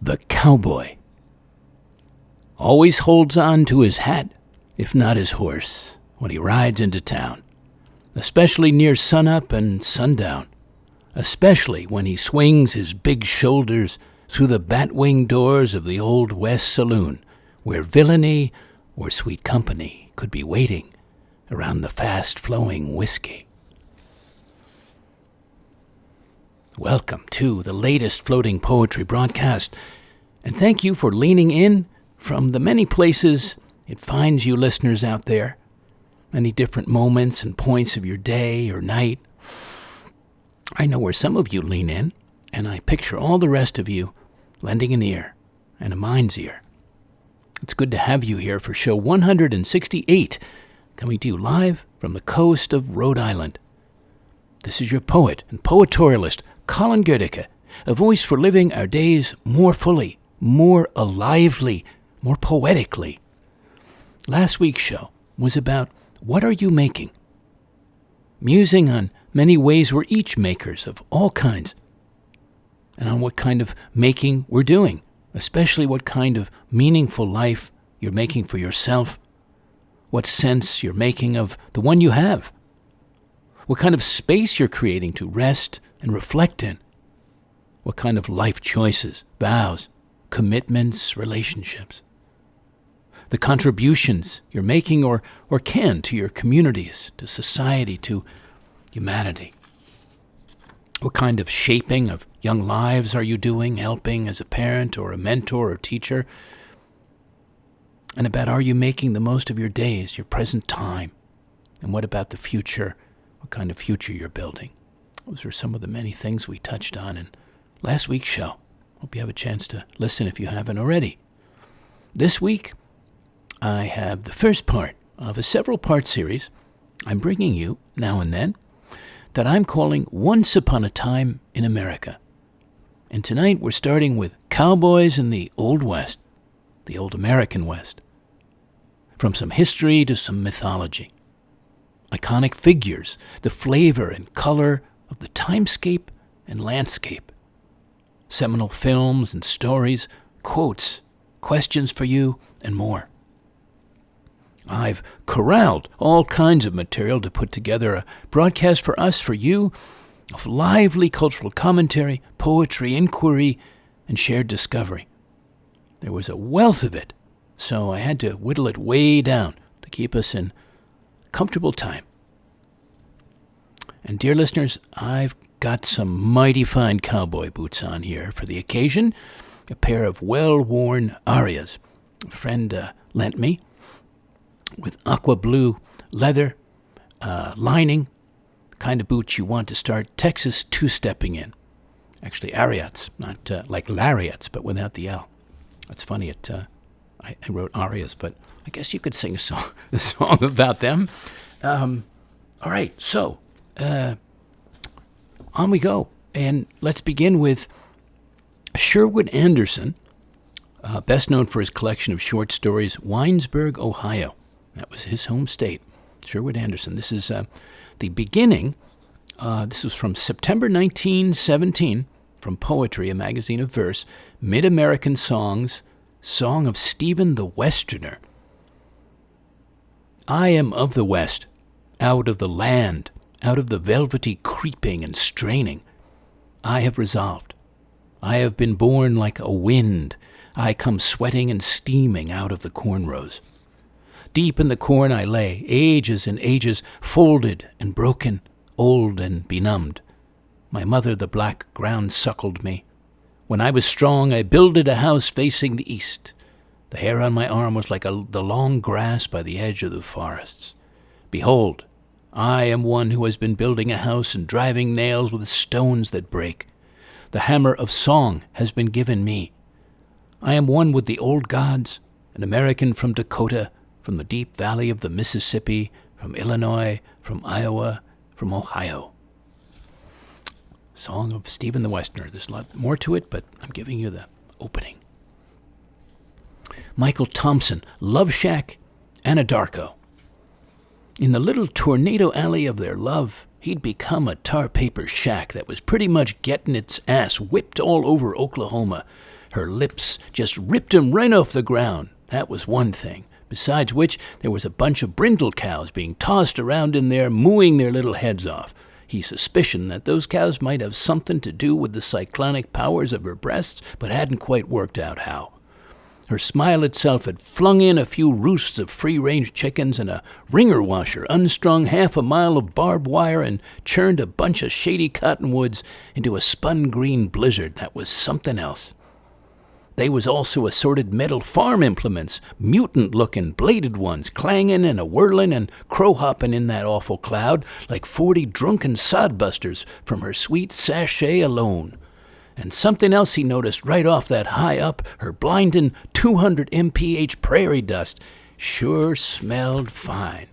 The cowboy always holds on to his hat, if not his horse, when he rides into town, especially near sunup and sundown, especially when he swings his big shoulders through the bat-wing doors of the Old West saloon, where villainy or sweet company could be waiting around the fast-flowing whiskey. Welcome to the latest floating poetry broadcast, and thank you for leaning in from the many places it finds you listeners out there, many different moments and points of your day or night. I know where some of you lean in, and I picture all the rest of you lending an ear and a mind's ear. It's good to have you here for show 168, coming to you live from the coast of Rhode Island. This is your poet and poetorialist, Colin Goedecke, a voice for living our days more fully, more alively, more poetically. Last week's show was about what are you making? Musing on many ways we're each makers of all kinds, and on what kind of making we're doing, especially what kind of meaningful life you're making for yourself, what sense you're making of the one you have, what kind of space you're creating to rest and reflect in, what kind of life choices, vows, commitments, relationships, the contributions you're making or can to your communities, to society, to humanity. What kind of shaping of young lives are you doing, helping as a parent or a mentor or teacher? And about are you making the most of your days, your present time? And what about the future? What kind of future you're building? Those are some of the many things we touched on in last week's show. Hope you have a chance to listen if you haven't already. This week, I have the first part of a several-part series I'm bringing you now and then that I'm calling Once Upon a Time in America. And tonight we're starting with Cowboys in the Old West, the old American West. From some history to some mythology. Iconic figures, the flavor and color of the timescape and landscape. Seminal films and stories, quotes, questions for you, and more. I've corralled all kinds of material to put together a broadcast for us, for you, of lively cultural commentary, poetry, inquiry, and shared discovery. There was a wealth of it, so I had to whittle it way down to keep us in comfortable time. And dear listeners, I've got some mighty fine cowboy boots on here for the occasion, a pair of well-worn arias a friend lent me, with aqua blue leather lining, the kind of boots you want to start Texas two-stepping in. Actually, ariats, not like lariats, but without the L. It's funny, I wrote arias, but I guess you could sing a song about them. All right, so on we go. And let's begin with Sherwood Anderson, best known for his collection of short stories, Winesburg, Ohio. That was his home state, Sherwood Anderson. This is the beginning. This was from September 1917, from Poetry, a magazine of verse, Mid-American Songs, Song of Stephen the Westerner. I am of the West, out of the land, out of the velvety creeping and straining. I have resolved. I have been born like a wind. I come sweating and steaming out of the cornrows. Deep in the corn I lay, ages and ages, folded and broken, old and benumbed. My mother, the black ground, suckled me. When I was strong, I builded a house facing the east. The hair on my arm was like the long grass by the edge of the forests. Behold, I am one who has been building a house and driving nails with stones that break. The hammer of song has been given me. I am one with the old gods, an American from Dakota, from the deep valley of the Mississippi, from Illinois, from Iowa, from Ohio. Song of Stephen the Westerner. There's a lot more to it, but I'm giving you the opening. Michael Thompson, Love Shack, Anadarko. In the little tornado alley of their love, he'd become a tar paper shack that was pretty much getting its ass whipped all over Oklahoma Her lips just ripped him right off the ground. That was one thing. Besides which, there was a bunch of brindle cows being tossed around in there, mooing their little heads off. He suspicioned that those cows might have something to do with the cyclonic powers of her breasts, but hadn't quite worked out how. Her smile itself had flung in a few roosts of free-range chickens and a ringer washer, unstrung half a mile of barbed wire, and churned a bunch of shady cottonwoods into a spun-green blizzard that was something else. They was also assorted metal farm implements, mutant-looking bladed ones, clanging and a-whirling and crow-hopping in that awful cloud like 40 drunken sodbusters from her sweet sachet alone. And something else he noticed right off that high up, her blinding 200 mph prairie dust sure smelled fine.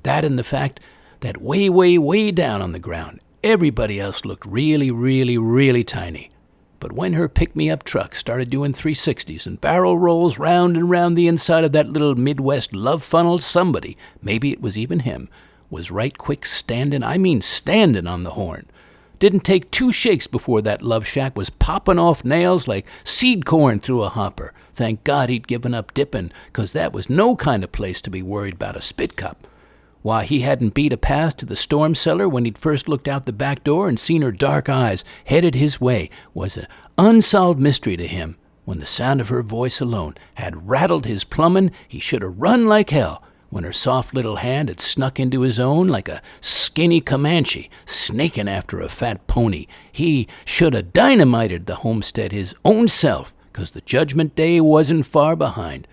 That and the fact that way, way, way down on the ground, everybody else looked really, really, really tiny. But when her pick-me-up truck started doing 360s and barrel rolls round and round the inside of that little Midwest love funnel, somebody, maybe it was even him, was right quick standing on the horn. Didn't take 2 shakes before that love shack was popping off nails like seed corn through a hopper. Thank God he'd given up dipping, 'cause that was no kind of place to be worried about a spit cup. Why, he hadn't beat a path to the storm cellar when he'd first looked out the back door and seen her dark eyes headed his way was an unsolved mystery to him. When the sound of her voice alone had rattled his plumbing, he should have run like hell. When her soft little hand had snuck into his own like a skinny Comanche snaking after a fat pony, he should have dynamited the homestead his own self, 'cause the judgment day wasn't far behind.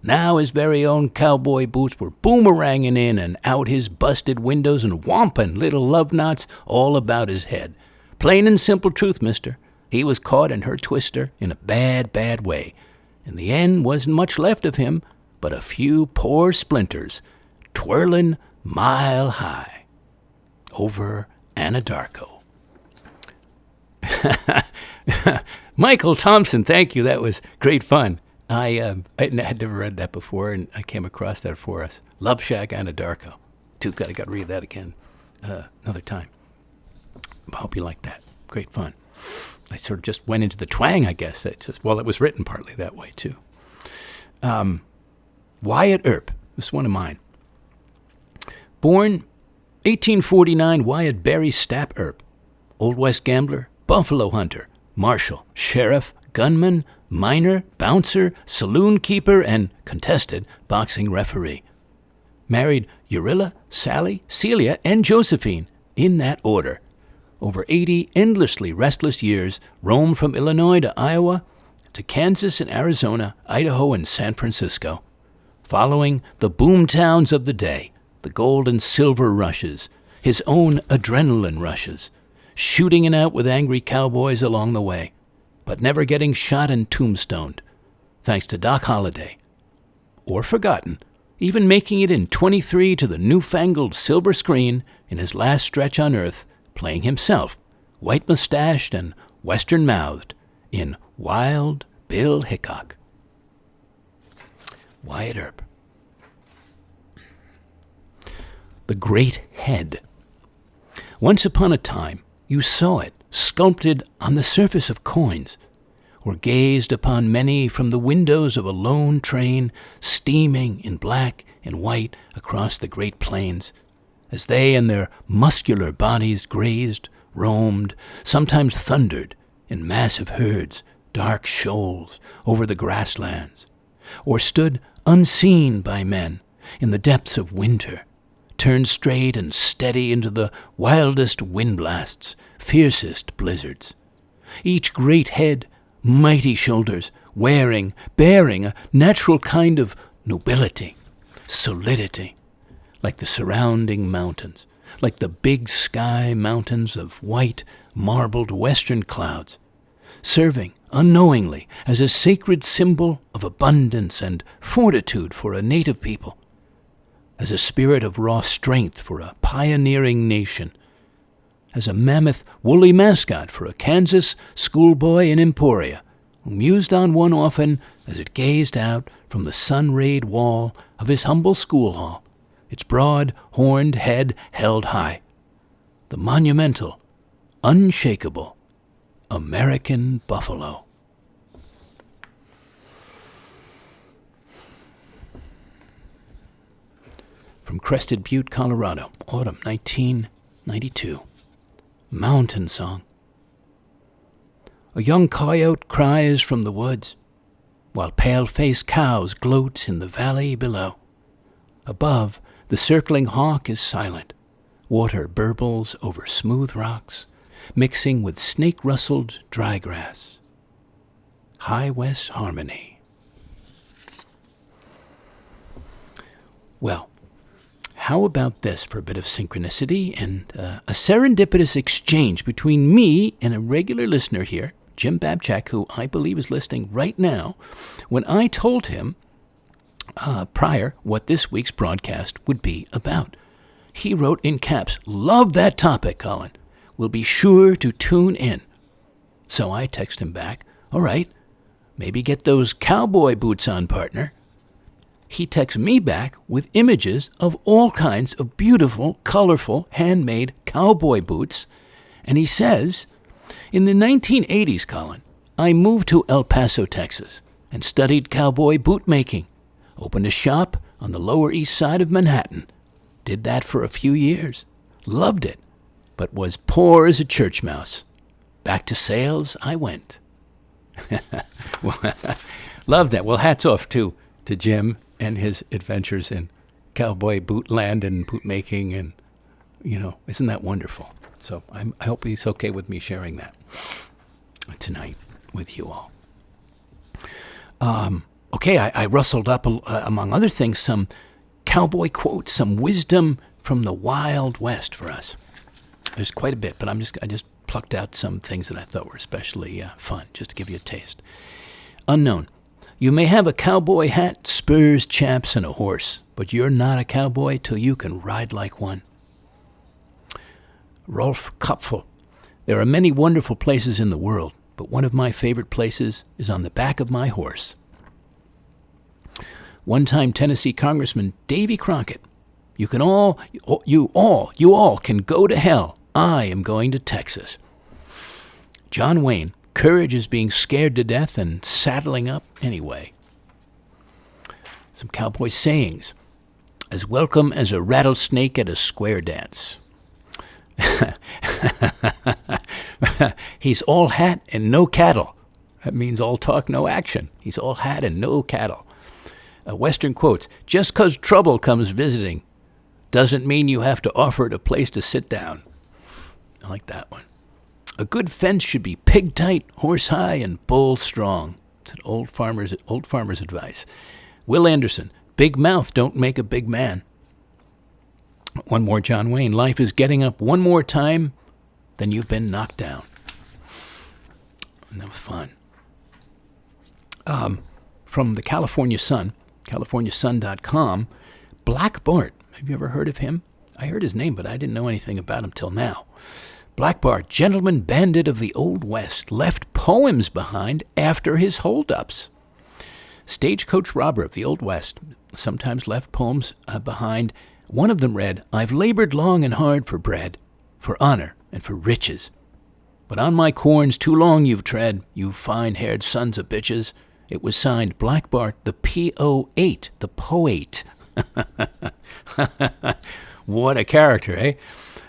Now his very own cowboy boots were boomeranging in and out his busted windows and whomping little love knots all about his head. Plain and simple truth, mister. He was caught in her twister in a bad, bad way. In the end, wasn't much left of him but a few poor splinters twirling mile high over Anadarko. Michael Thompson, thank you. That was great fun. I had never read that before, and I came across that for us. Love Shack Anadarko. I got to read that again another time. I hope you like that. Great fun. I sort of just went into the twang, I guess. It was written partly that way, too. Wyatt Earp. This is one of mine. Born 1849, Wyatt Barry Stapp Earp. Old West gambler, buffalo hunter, marshal, sheriff, gunman, miner, bouncer, saloon keeper, and contested boxing referee. Married Urilla, Sally, Celia, and Josephine, in that order. Over 80 endlessly restless years, roamed from Illinois to Iowa, to Kansas and Arizona, Idaho, and San Francisco. Following the boom towns of the day, the gold and silver rushes, his own adrenaline rushes, shooting it out with angry cowboys along the way, but never getting shot and tombstoned, thanks to Doc Holliday. Or forgotten, even making it in 23 to the newfangled silver screen in his last stretch on Earth, playing himself, white-mustached and western-mouthed, in Wild Bill Hickok. Wyatt Earp. The Great Head. Once upon a time, you saw it sculpted on the surface of coins, or gazed upon many from the windows of a lone train steaming in black and white across the great plains, as they and their muscular bodies grazed, roamed, sometimes thundered in massive herds, dark shoals over the grasslands, or stood unseen by men in the depths of winter, turned straight and steady into the wildest wind blasts, fiercest blizzards. Each great head, mighty shoulders, bearing a natural kind of nobility, solidity, like the surrounding mountains, like the big sky mountains of white, marbled western clouds, serving unknowingly as a sacred symbol of abundance and fortitude for a native people, as a spirit of raw strength for a pioneering nation, as a mammoth woolly mascot for a Kansas schoolboy in Emporia, who mused on one often as it gazed out from the sun-rayed wall of his humble school hall, its broad, horned head held high. The monumental, unshakable American buffalo. from Crested Butte, Colorado, autumn 1992. Mountain Song. A young coyote cries from the woods, while pale-faced cows gloat in the valley below. Above, the circling hawk is silent. Water burbles over smooth rocks, mixing with snake-rustled dry grass. High West Harmony. Well, how about this for a bit of synchronicity and a serendipitous exchange between me and a regular listener here, Jim Babchak, who I believe is listening right now, when I told him prior what this week's broadcast would be about. He wrote in caps, "Love that topic, Colin. We'll be sure to tune in." So I text him back, "All right, maybe get those cowboy boots on, partner." He texts me back with images of all kinds of beautiful, colorful, handmade cowboy boots. And he says, "In the 1980s, Colin, I moved to El Paso, Texas, and studied cowboy boot making. Opened a shop on the Lower East Side of Manhattan. Did that for a few years. Loved it, but was poor as a church mouse. Back to sales I went." Love that. Well, hats off to Jim and his adventures in cowboy boot land and boot making, and, isn't that wonderful? So I hope he's okay with me sharing that tonight with you all. Okay, I rustled up, among other things, some cowboy quotes, some wisdom from the Wild West for us. There's quite a bit, but I just plucked out some things that I thought were especially fun, just to give you a taste. Unknown. You may have a cowboy hat, spurs, chaps, and a horse, but you're not a cowboy till you can ride like one. Rolf Kopfel. There are many wonderful places in the world, but one of my favorite places is on the back of my horse. One-time Tennessee Congressman Davy Crockett. You all can go to hell. I am going to Texas. John Wayne. Courage is being scared to death and saddling up anyway. Some cowboy sayings. As welcome as a rattlesnake at a square dance. He's all hat and no cattle. That means all talk, no action. He's all hat and no cattle. Western quotes. Just 'cause trouble comes visiting doesn't mean you have to offer it a place to sit down. I like that one. A good fence should be pig tight, horse high, and bull strong. It's an old farmer's advice. Will Anderson. Big mouth don't make a big man. One more John Wayne. Life is getting up one more time than you've been knocked down. And that was fun. From the California Sun, californiasun.com, Black Bart. Have you ever heard of him? I heard his name, but I didn't know anything about him till now. Black Bart, gentleman bandit of the Old West, left poems behind after his holdups. Stagecoach robber of the Old West, sometimes left poems behind. One of them read, I've labored long and hard for bread, for honor, and for riches. But on my corns too long you've tread, you fine-haired sons of bitches. It was signed Black Bart, the P.O.8, the poet. What a character, eh?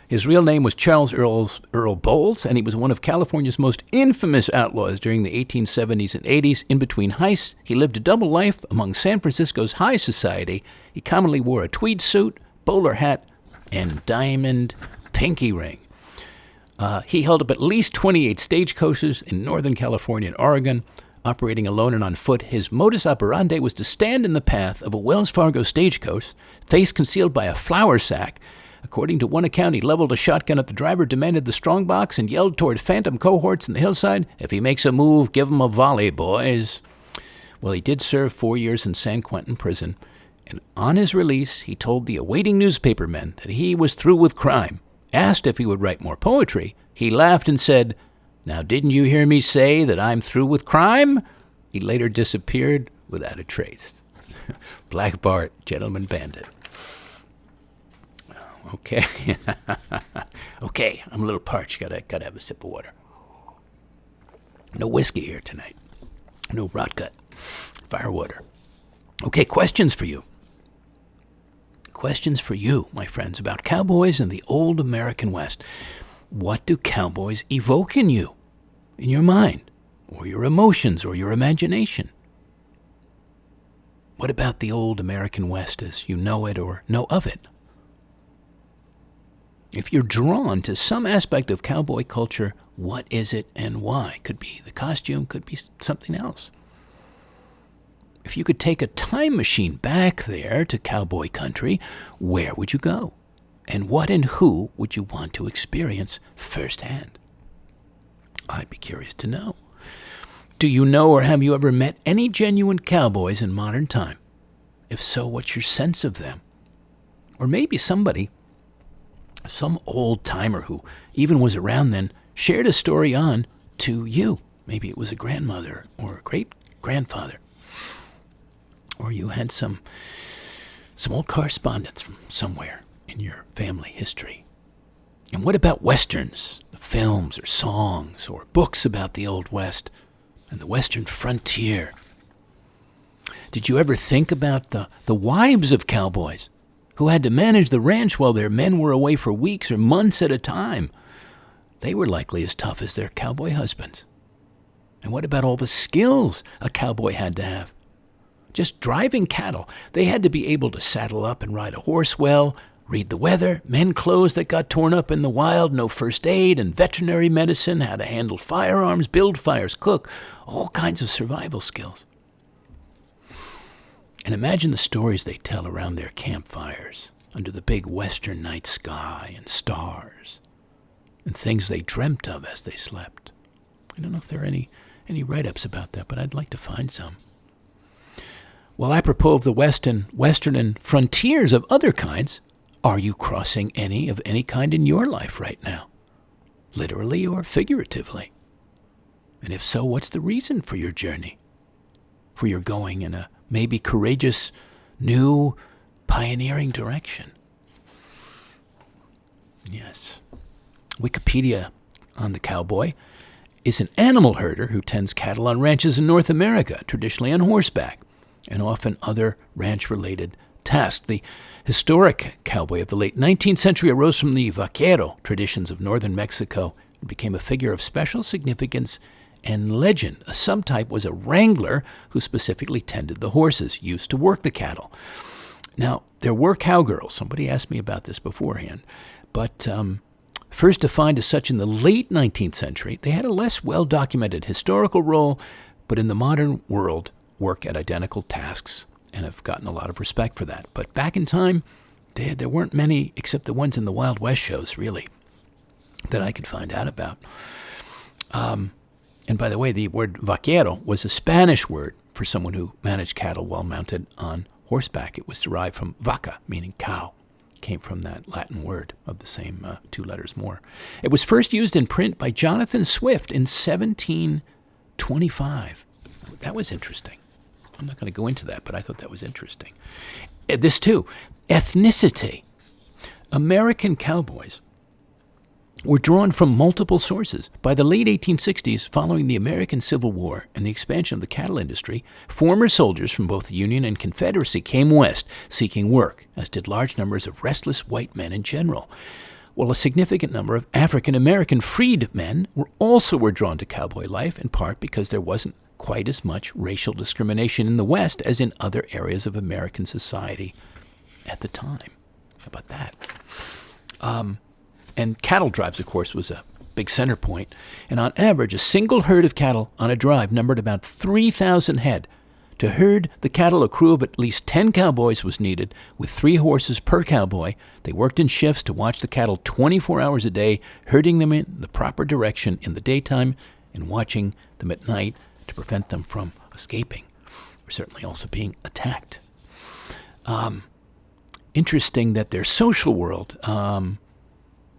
His real name was Charles Earl Bowles, and he was one of California's most infamous outlaws during the 1870s and 80s. In between heists, he lived a double life among San Francisco's high society. He commonly wore a tweed suit, bowler hat, and diamond pinky ring. He held up at least 28 stagecoaches in Northern California and Oregon. Operating alone and on foot, his modus operandi was to stand in the path of a Wells Fargo stagecoach, face concealed by a flour sack. According to one account, he leveled a shotgun at the driver, demanded the strongbox, and yelled toward phantom cohorts in the hillside, if he makes a move, give him a volley, boys. Well, he did serve 4 years in San Quentin prison, and on his release, he told the awaiting newspapermen that he was through with crime. Asked if he would write more poetry, he laughed and said, now, didn't you hear me say that I'm through with crime? He later disappeared without a trace. Black Bart, gentleman bandit. Okay. Okay, I'm a little parched. Gotta have a sip of water. No whiskey here tonight. No rot gut. Fire water. Okay, questions for you. questions for you, my friends, about cowboys and the old American West. What do cowboys evoke in you, in your mind, or your emotions, or your imagination? What about the old American West as you know it or know of it? If you're drawn to some aspect of cowboy culture, what is it and why? Could be the costume, could be something else. If you could take a time machine back there to cowboy country, where would you go? And what and who would you want to experience firsthand? I'd be curious to know. Do you know or have you ever met any genuine cowboys in modern time? If so, what's your sense of them? Or maybe somebody, some old timer who even was around then, shared a story on to you. Maybe it was a grandmother or a great-grandfather. Or you had some old correspondence from somewhere in your family history. And what about westerns, the films or songs or books about the Old West and the western frontier? Did you ever think about the wives of cowboys who had to manage the ranch while their men were away for weeks or months at a time? They were likely as tough as their cowboy husbands. And what about all the skills a cowboy had to have? Just driving cattle, they had to be able to saddle up and ride a horse well, read the weather, mend clothes that got torn up in the wild, know first aid and veterinary medicine, how to handle firearms, build fires, cook, all kinds of survival skills. And imagine the stories they tell around their campfires, under the big western night sky and stars, and things they dreamt of as they slept. I don't know if there are any write-ups about that, but I'd like to find some. Well, apropos of the western and frontiers of other kinds, are you crossing any of any kind in your life right now? Literally or figuratively? And if so, what's the reason for your journey? For your going in a maybe courageous, new, pioneering direction? Yes. Wikipedia on the cowboy is an animal herder who tends cattle on ranches in North America, traditionally on horseback, and often other ranch-related tasks. The historic cowboy of the late 19th century arose from the vaquero traditions of northern Mexico and became a figure of special significance and legend. A subtype was a wrangler who specifically tended the horses, used to work the cattle. Now, there were cowgirls. Somebody asked me about this beforehand. But first defined as such in the late 19th century, they had a less well-documented historical role, but in the modern world, work at identical tasks and have gotten a lot of respect for that. But back in time, there weren't many, except the ones in the Wild West shows, really, that I could find out about. And by the way, the word vaquero was a Spanish word for someone who managed cattle while mounted on horseback. It was derived from vaca, meaning cow. It came from that Latin word of the same 2 letters more. It was first used in print by Jonathan Swift in 1725. That was interesting. I'm not going to go into that, but I thought that was interesting. This too, ethnicity. American cowboys were drawn from multiple sources. By the late 1860s, following the American Civil War and the expansion of the cattle industry, former soldiers from both the Union and Confederacy came west seeking work, as did large numbers of restless white men in general. While a significant number of African-American freedmen were drawn to cowboy life, in part because there wasn't quite as much racial discrimination in the West as in other areas of American society at the time. How about that? And cattle drives, of course, was a big center point. And on average, a single herd of cattle on a drive numbered about 3,000 head. To herd the cattle, a crew of at least 10 cowboys was needed, with 3 horses per cowboy. They worked in shifts to watch the cattle 24 hours a day, herding them in the proper direction in the daytime and watching them at night to prevent them from escaping, or certainly also being attacked. Interesting that their social world,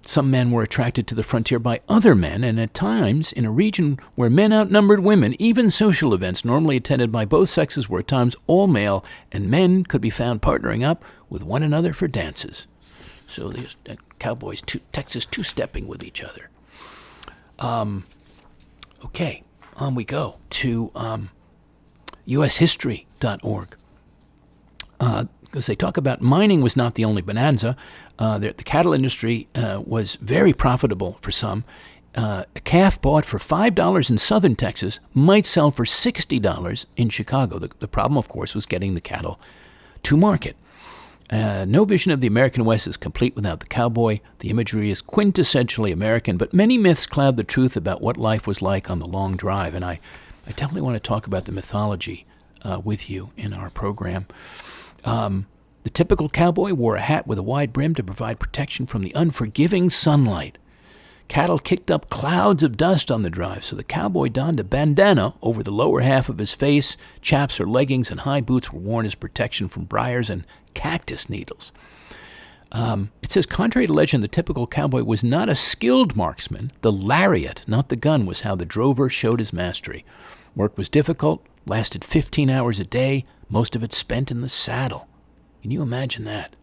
some men were attracted to the frontier by other men, and at times, in a region where men outnumbered women, even social events normally attended by both sexes were at times all male, and men could be found partnering up with one another for dances. So these cowboys, Texas two-stepping with each other. Okay, on we go to ushistory.org. because they talk about mining was not the only bonanza. The cattle industry was very profitable for some. A calf bought for $5 in southern Texas might sell for $60 in Chicago. The problem, of course, was getting the cattle to market. No vision of the American West is complete without the cowboy. The imagery is quintessentially American, but many myths cloud the truth about what life was like on the long drive, and I definitely want to talk about the mythology with you in our program. The typical cowboy wore a hat with a wide brim to provide protection from the unforgiving sunlight. Cattle kicked up clouds of dust on the drive, so the cowboy donned a bandana over the lower half of his face. Chaps or leggings and high boots were worn as protection from briars and cactus needles. It says, contrary to legend, the typical cowboy was not a skilled marksman. The lariat, not the gun, was how the drover showed his mastery. Work was difficult, lasted 15 hours a day, most of it spent in the saddle. Can you imagine that?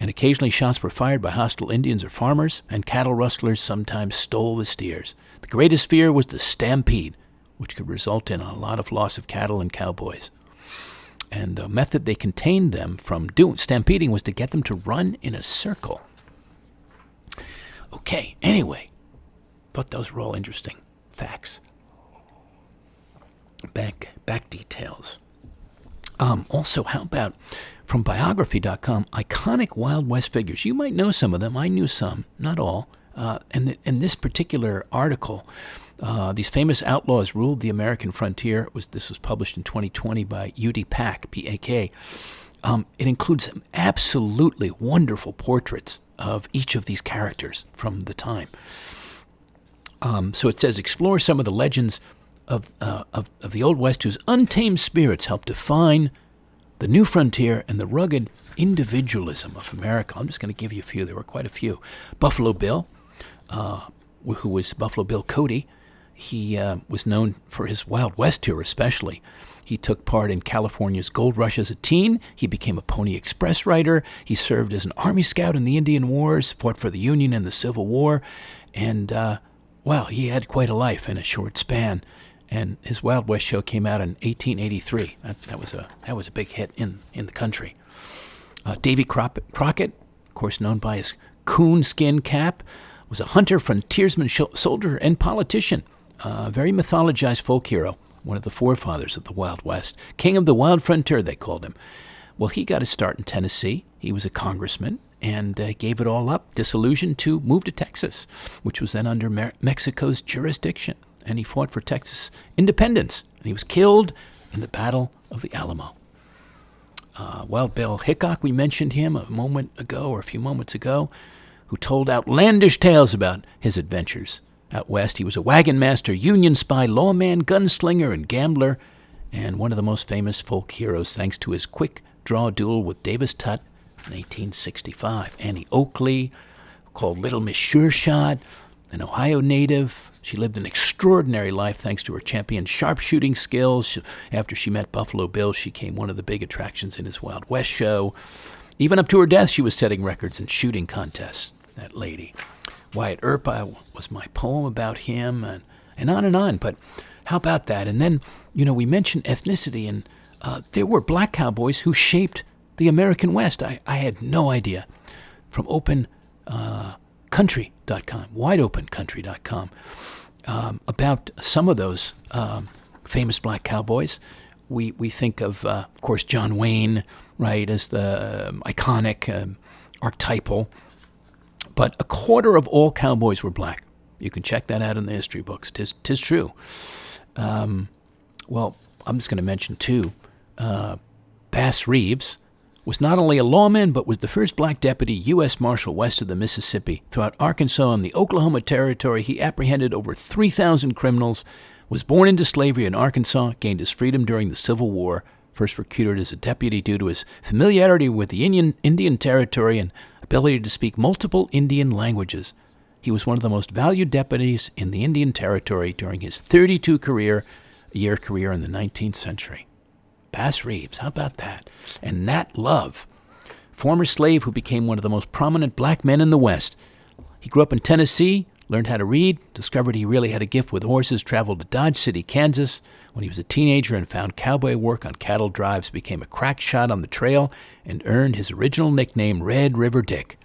And occasionally shots were fired by hostile Indians or farmers, and cattle rustlers sometimes stole the steers. The greatest fear was the stampede, which could result in a lot of loss of cattle and cowboys. And the method they contained them from stampeding was to get them to run in a circle. Okay, anyway, thought those were all interesting facts. Back details. Also, how about from biography.com, iconic Wild West figures. You might know some of them. I knew some, not all. And in this particular article, these famous outlaws ruled the American frontier. This was published in 2020 by UD Pack, P-A-K. It includes some absolutely wonderful portraits of each of these characters from the time. So it says, explore some of the legends of the Old West whose untamed spirits helped define the new frontier and the rugged individualism of America. I'm just going to give you a few. There were quite a few. Buffalo Bill, who was Buffalo Bill Cody. He was known for his Wild West tour especially. He took part in California's gold rush as a teen. He became a Pony Express writer. He served as an Army Scout in the Indian Wars, fought for the Union in the Civil War. And, he had quite a life in a short span. And his Wild West show came out in 1883. That was a big hit in the country. Davy Crockett, of course known by his coonskin cap, was a hunter, frontiersman, soldier, and politician. Very mythologized folk hero, one of the forefathers of the Wild West. King of the Wild Frontier, they called him. Well, he got his start in Tennessee. He was a congressman and gave it all up, disillusioned, to move to Texas, which was then under Mexico's jurisdiction. And he fought for Texas independence, and he was killed in the Battle of the Alamo. Wild Bill Hickok, we mentioned him a few moments ago, who told outlandish tales about his adventures out west. He was a wagon master, Union spy, lawman, gunslinger, and gambler, and one of the most famous folk heroes thanks to his quick draw duel with Davis Tutt in 1865. Annie Oakley, called Little Miss Sure Shot, an Ohio native. She lived an extraordinary life thanks to her champion sharpshooting skills. After she met Buffalo Bill, she became one of the big attractions in his Wild West show. Even up to her death, she was setting records in shooting contests, that lady. Wyatt Earp was my poem about him, and on and on. But how about that? And then, we mentioned ethnicity, and there were black cowboys who shaped the American West. I had no idea. From country.com, wideopencountry.com, about some of those famous black cowboys. We think of course, John Wayne, right, as the iconic, archetypal. But a quarter of all cowboys were black. You can check that out in the history books. Tis true. I'm just going to mention two. Bass Reeves was not only a lawman, but was the first black deputy U.S. Marshal west of the Mississippi. Throughout Arkansas and the Oklahoma Territory, he apprehended over 3,000 criminals, was born into slavery in Arkansas, gained his freedom during the Civil War, first recruited as a deputy due to his familiarity with the Indian Territory and ability to speak multiple Indian languages. He was one of the most valued deputies in the Indian Territory during his 32-year career in the 19th century. Bass Reeves, how about that? And Nat Love, former slave who became one of the most prominent black men in the West. He grew up in Tennessee, Learned how to read, discovered he really had a gift with horses, traveled to Dodge City, Kansas when he was a teenager and found cowboy work on cattle drives, became a crack shot on the trail, and earned his original nickname, Red River Dick.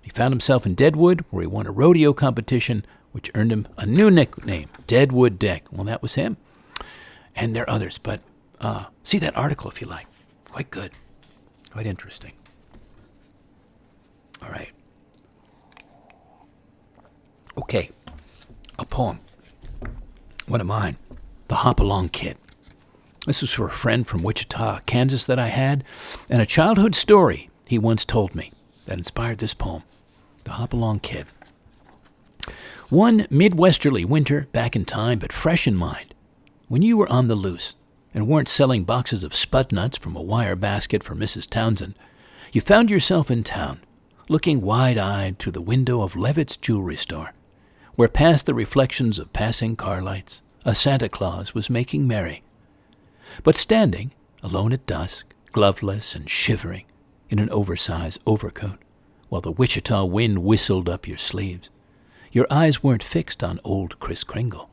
He found himself in Deadwood, where he won a rodeo competition, which earned him a new nickname, Deadwood Dick. Well, that was him. And there are others, but see that article if you like. Quite good. Quite interesting. All right. Okay. A poem. One of mine. The Hop-Along Kid. This was for a friend from Wichita, Kansas that I had, and a childhood story he once told me that inspired this poem. The Hop-Along Kid. One midwesterly winter, back in time, but fresh in mind, when you were on the loose and weren't selling boxes of spud nuts from a wire basket for Mrs. Townsend, you found yourself in town, looking wide-eyed through the window of Levitt's jewelry store, where past the reflections of passing car lights, a Santa Claus was making merry. But standing, alone at dusk, gloveless and shivering, in an oversized overcoat, while the Wichita wind whistled up your sleeves, your eyes weren't fixed on old Kris Kringle.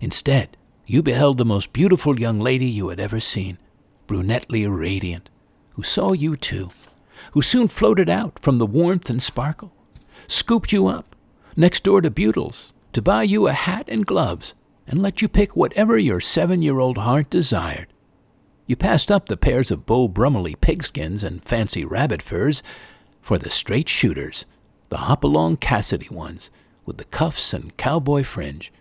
Instead, you beheld the most beautiful young lady you had ever seen, brunetely radiant, who saw you too, who soon floated out from the warmth and sparkle, scooped you up, next door to Butle's, to buy you a hat and gloves, and let you pick whatever your 7-year-old heart desired. You passed up the pairs of Beau Brummely pigskins and fancy rabbit furs for the straight shooters, the hop-along Cassidy ones, with the cuffs and cowboy fringe,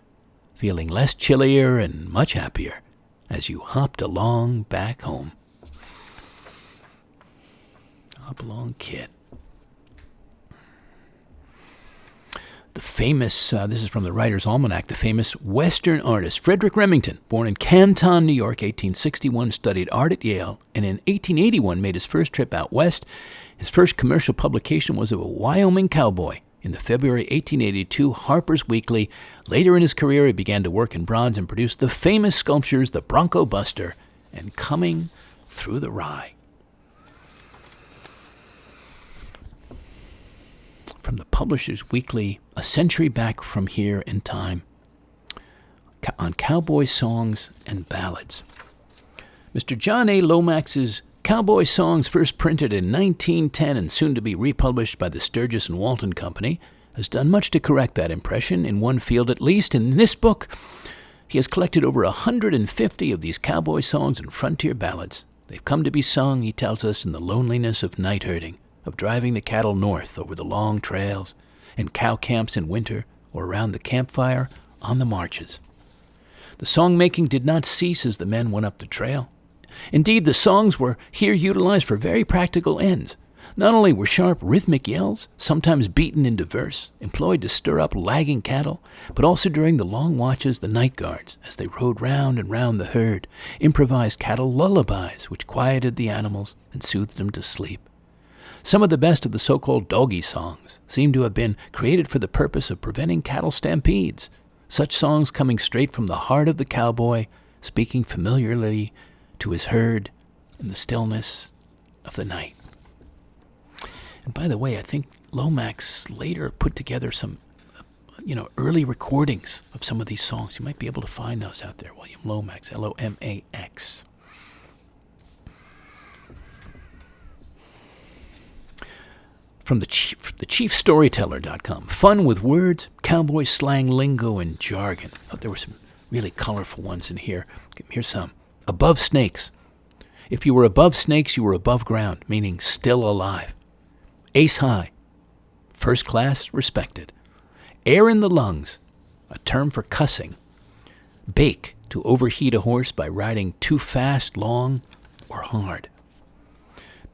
feeling less chillier and much happier as you hopped along back home. Hop-Along Kid. The famous, this is from the Writer's Almanac, the famous Western artist Frederick Remington, born in Canton, New York, 1861, studied art at Yale, and in 1881 made his first trip out west. His first commercial publication was of a Wyoming cowboy in the February 1882 Harper's Weekly. Later in his career, he began to work in bronze and produced the famous sculptures The Bronco Buster and Coming Through the Rye. From the Publishers Weekly, a century back from here in time, on cowboy songs and ballads. Mr. John A. Lomax's Cowboy Songs, first printed in 1910 and soon to be republished by the Sturgis and Walton Company, has done much to correct that impression, in one field at least. In this book, he has collected over 150 of these cowboy songs and frontier ballads. They've come to be sung, he tells us, in the loneliness of night herding, of driving the cattle north over the long trails, in cow camps in winter, or around the campfire on the marches. The song-making did not cease as the men went up the trail. Indeed, the songs were here utilized for very practical ends. Not only were sharp rhythmic yells, sometimes beaten into verse, employed to stir up lagging cattle, but also during the long watches the night guards, as they rode round and round the herd, improvised cattle lullabies which quieted the animals and soothed them to sleep. Some of the best of the so-called doggy songs seem to have been created for the purpose of preventing cattle stampedes, such songs coming straight from the heart of the cowboy, speaking familiarly to his herd in the stillness of the night. And by the way, I think Lomax later put together some, early recordings of some of these songs. You might be able to find those out there. William Lomax, Lomax. From the chiefstoryteller.com. Fun with words, cowboy slang, lingo, and jargon. Oh, there were some really colorful ones in here. Here's some. Above snakes. If you were above snakes, you were above ground, meaning still alive. Ace high. First class, respected. Air in the lungs, a term for cussing. Bake, to overheat a horse by riding too fast, long, or hard.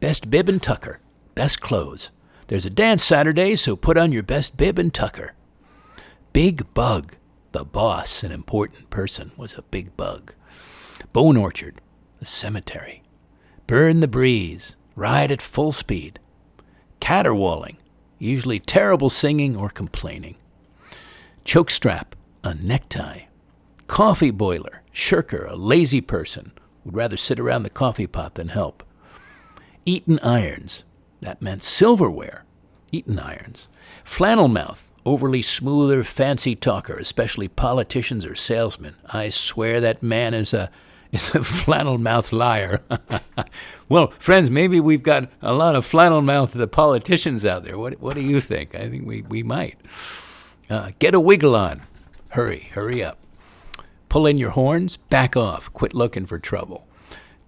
Best bib and tucker. Best clothes. There's a dance Saturday, so put on your best bib and tucker. Big bug. The boss, an important person, was a big bug. Bone orchard, a cemetery. Burn the breeze. Ride at full speed. Caterwauling, usually terrible singing or complaining. Chokestrap, a necktie. Coffee boiler, shirker, a lazy person, would rather sit around the coffee pot than help. Eaten irons, that meant silverware. Eaten irons. Flannel mouth, overly smooth or fancy talker, especially politicians or salesmen. I swear that man is a flannel-mouthed liar. Well, friends, maybe we've got a lot of flannel-mouthed politicians out there. What do you think? I think we might. Get a wiggle on. Hurry up. Pull in your horns, back off, quit looking for trouble.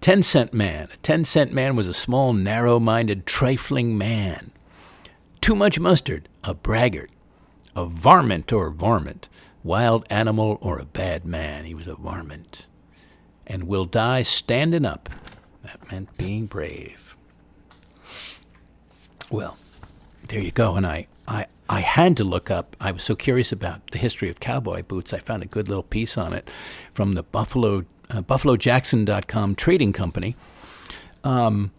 10-cent man. A 10-cent man was a small, narrow-minded, trifling man. Too much mustard, a braggart. A varmint or varmint, wild animal or a bad man. He was a varmint. And will die standing up. That meant being brave. Well, there you go. And I had to look up. I was so curious about the history of cowboy boots. I found a good little piece on it from the BuffaloJackson.com trading company. The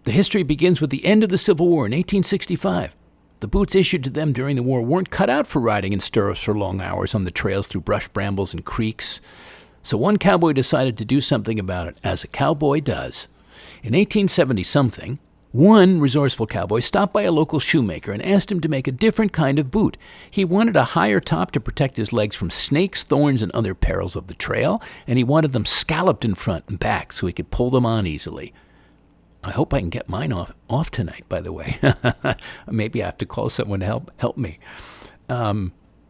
history begins with the end of the Civil War in 1865. The boots issued to them during the war weren't cut out for riding in stirrups for long hours on the trails through brush brambles and creeks. So one cowboy decided to do something about it, as a cowboy does. In 1870-something, one resourceful cowboy stopped by a local shoemaker and asked him to make a different kind of boot. He wanted a higher top to protect his legs from snakes, thorns, and other perils of the trail, and he wanted them scalloped in front and back so he could pull them on easily. I hope I can get mine off tonight, by the way. Maybe I have to call someone to help me.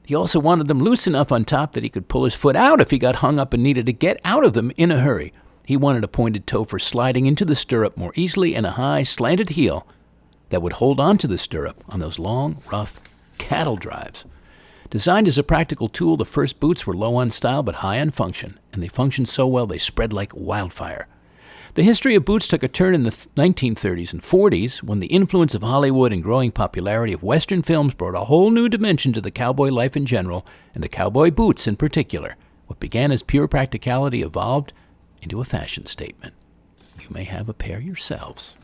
He also wanted them loose enough on top that he could pull his foot out if he got hung up and needed to get out of them in a hurry. He wanted a pointed toe for sliding into the stirrup more easily and a high, slanted heel that would hold onto the stirrup on those long, rough cattle drives. Designed as a practical tool, the first boots were low on style but high on function, and they functioned so well they spread like wildfire. The history of boots took a turn in the 1930s and 40s when the influence of Hollywood and growing popularity of Western films brought a whole new dimension to the cowboy life in general and the cowboy boots in particular. What began as pure practicality evolved into a fashion statement. You may have a pair yourselves.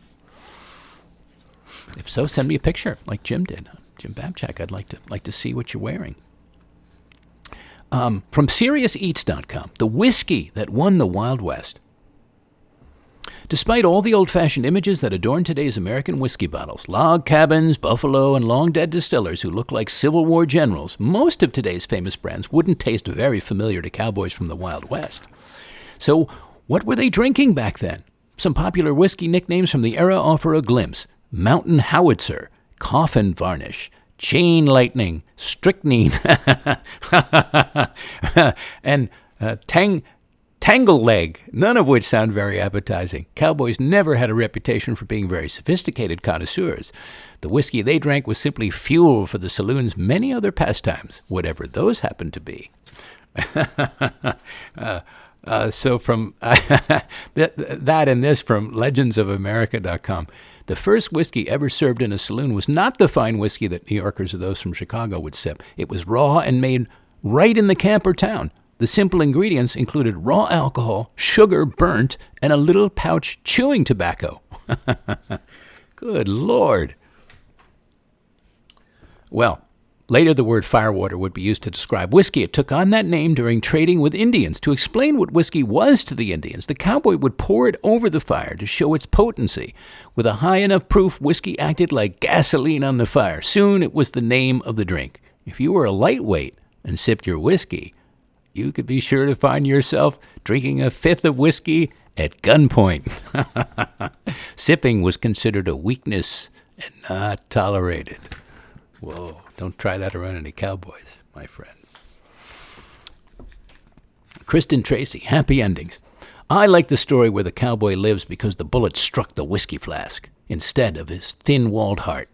If so, send me a picture like Jim did. Jim Babchak, I'd like to see what you're wearing. From SeriousEats.com, the whiskey that won the Wild West. Despite all the old-fashioned images that adorn today's American whiskey bottles, log cabins, buffalo, and long-dead distillers who look like Civil War generals, most of today's famous brands wouldn't taste very familiar to cowboys from the Wild West. So, what were they drinking back then? Some popular whiskey nicknames from the era offer a glimpse. Mountain Howitzer, Coffin Varnish, Chain Lightning, Strychnine, and Tangle Leg, none of which sound very appetizing. Cowboys never had a reputation for being very sophisticated connoisseurs. The whiskey they drank was simply fuel for the saloon's many other pastimes, whatever those happened to be. So from that and this from legendsofamerica.com. The first whiskey ever served in a saloon was not the fine whiskey that New Yorkers or those from Chicago would sip. It was raw and made right in the camp or town. The simple ingredients included raw alcohol, sugar burnt, and a little pouch chewing tobacco. Good Lord. Well, later the word firewater would be used to describe whiskey. It took on that name during trading with Indians. To explain what whiskey was to the Indians, the cowboy would pour it over the fire to show its potency. With a high enough proof, whiskey acted like gasoline on the fire. Soon it was the name of the drink. If you were a lightweight and sipped your whiskey, you could be sure to find yourself drinking a fifth of whiskey at gunpoint. Sipping was considered a weakness and not tolerated. Whoa, don't try that around any cowboys, my friends. Kristen Tracy, happy endings. I like the story where the cowboy lives because the bullet struck the whiskey flask instead of his thin-walled heart.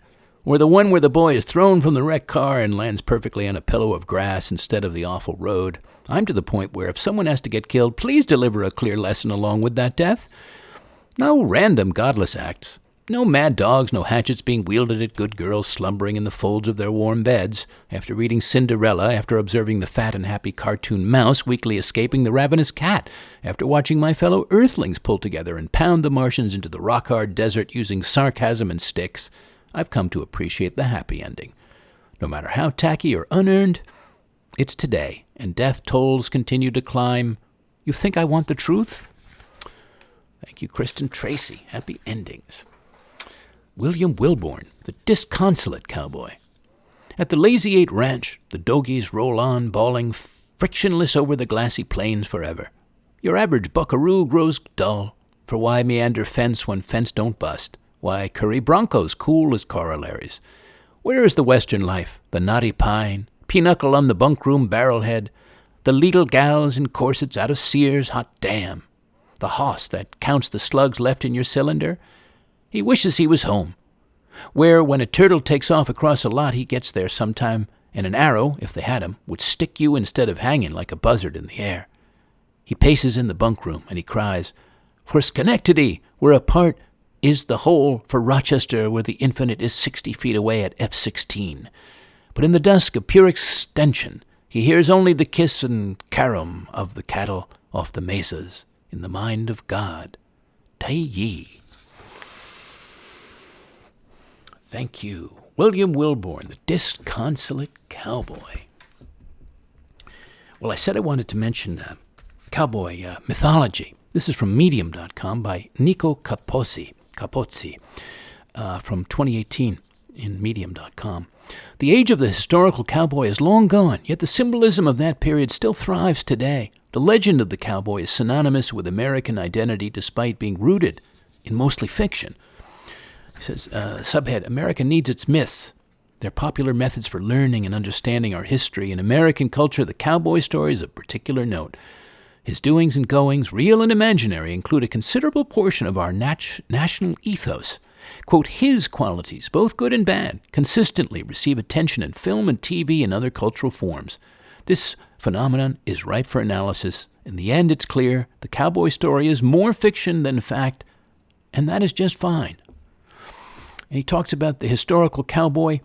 Or the one where the boy is thrown from the wrecked car and lands perfectly on a pillow of grass instead of the awful road. I'm to the point where if someone has to get killed, please deliver a clear lesson along with that death. No random godless acts. No mad dogs, no hatchets being wielded at good girls slumbering in the folds of their warm beds. After reading Cinderella, after observing the fat and happy cartoon mouse weakly escaping the ravenous cat, after watching my fellow earthlings pull together and pound the Martians into the rock-hard desert using sarcasm and sticks, I've come to appreciate the happy ending. No matter how tacky or unearned, it's today, and death tolls continue to climb. You think I want the truth? Thank you, Kristen Tracy. Happy endings. William Wilborn, the disconsolate cowboy. At the Lazy 8 Ranch, the dogies roll on, bawling frictionless over the glassy plains forever. Your average buckaroo grows dull, for why meander fence when fence don't bust? Why curry broncos cool as corollaries? Where is the western life, the knotty pine, pinochle on the bunkroom barrelhead, the leetle gals in corsets out of Sears, hot damn, the hoss that counts the slugs left in your cylinder? He wishes he was home, where when a turtle takes off across a lot he gets there sometime, and an arrow, if they had him, would stick you instead of hanging like a buzzard in the air. He paces in the bunkroom, and he cries, "For Schenectady, where a part is the whole, for Rochester, where the infinite is 60 feet away at F-16. But in the dusk of pure extension, he hears only the kiss and carom of the cattle off the mesas in the mind of God. Tyee." Thank you. William Wilborn, the disconsolate cowboy. Well, I said I wanted to mention cowboy mythology. This is from Medium.com by Nico Capozzi from 2018 in Medium.com. The age of the historical cowboy is long gone, yet the symbolism of that period still thrives today. The legend of the cowboy is synonymous with American identity despite being rooted in mostly fiction. He says, subhead, America needs its myths. They're popular methods for learning and understanding our history. In American culture, the cowboy story is of particular note. His doings and goings, real and imaginary, include a considerable portion of our national ethos. Quote, his qualities, both good and bad, consistently receive attention in film and TV and other cultural forms. This phenomenon is ripe for analysis. In the end, it's clear the cowboy story is more fiction than fact, and that is just fine. And he talks about the historical cowboy,